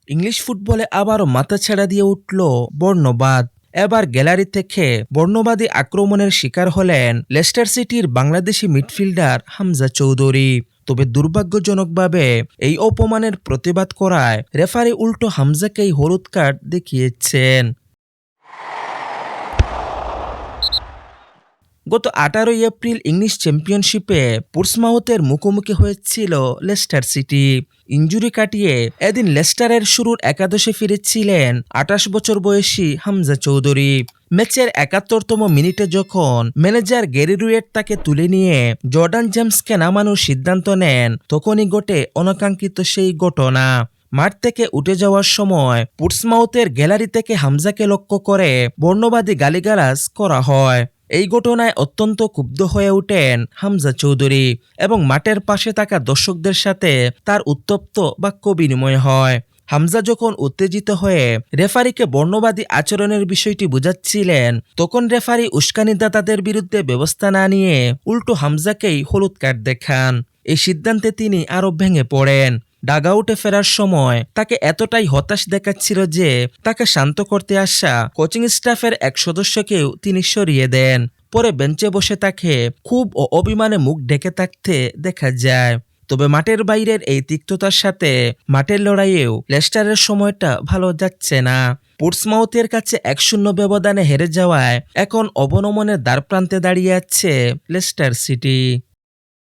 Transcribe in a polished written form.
English ফুটবলে আবারও মাথাছাড়া দিয়ে উঠল বর্ণবাদ। এবার গ্যালারি থেকে বর্ণবাদী আক্রমণের শিকার হলেন লেস্টার সিটির বাংলাদেশি মিডফিল্ডার হামজা চৌধুরী। তবে দুর্ভাগ্যজনকভাবে এই অপমানের প্রতিবাদ করায় রেফারি উল্টো হামজাকেই হলুদ কার্ড দেখিয়েছেন। গত 18 এপ্রিল ইংলিশ চ্যাম্পিয়নশিপে পোর্টসমাউথের মুখোমুখি হয়েছিল লেস্টার সিটি। ইনজুরি কাটিয়ে এদিন লেস্টারের শুরুর একাদশে ফিরেছিলেন 28 বছর বয়সী হামজা চৌধুরী। ম্যাচের 71তম মিনিটে যখন ম্যানেজার গ্যারি রুয়েট তাকে তুলে নিয়ে জর্ডান জেমসকে নামানোর সিদ্ধান্ত নেন, তখনই ঘটে অনাকাঙ্ক্ষিত সেই ঘটনা। মাঠ থেকে উঠে যাওয়ার সময় পোর্টসমাউথের গ্যালারি থেকে হামজাকে লক্ষ্য করে বর্ণবাদী গালিগালাজ করা হয়। এই ঘটনায় অত্যন্ত ক্ষুব্ধ হয়ে ওঠেন হামজা চৌধুরী এবং মাঠের পাশে থাকা দর্শকদের সাথে তার উত্তপ্ত বাক্য বিনিময় হয়। হামজা যখন উত্তেজিত হয়ে রেফারিকে বর্ণবাদী আচরণের বিষয়টি বোঝাচ্ছিলেন, তখন রেফারি উস্কানিদাতাদের বিরুদ্ধে ব্যবস্থা না নিয়ে উল্টো হামজাকেই হলুদ কার্ড দেখান। এই সিদ্ধান্তে তিনি আরো ভেঙে পড়েন। ডাগআউটে ফেরার সময় তাকে এতটাই হতাশ দেখাচ্ছিল যে তাকে শান্ত করতে আসা কোচিং স্টাফের এক সদস্যকেও তিনি সরিয়ে দেন। পরে বেঞ্চে বসে তাকে খুব ও অভিমানে মুখ ঢেকে থাকতে দেখা যায়। তবে মাঠের বাইরের এই তিক্ততার সাথে মাঠের লড়াইয়েও লেস্টারের সময়টা ভালো যাচ্ছে না। পোর্টসমাউথের কাছে 1-0 ব্যবধানে হেরে যাওয়ায় এখন অবনমনের দ্বারপ্রান্তে দাঁড়িয়ে আছে লেস্টার সিটি।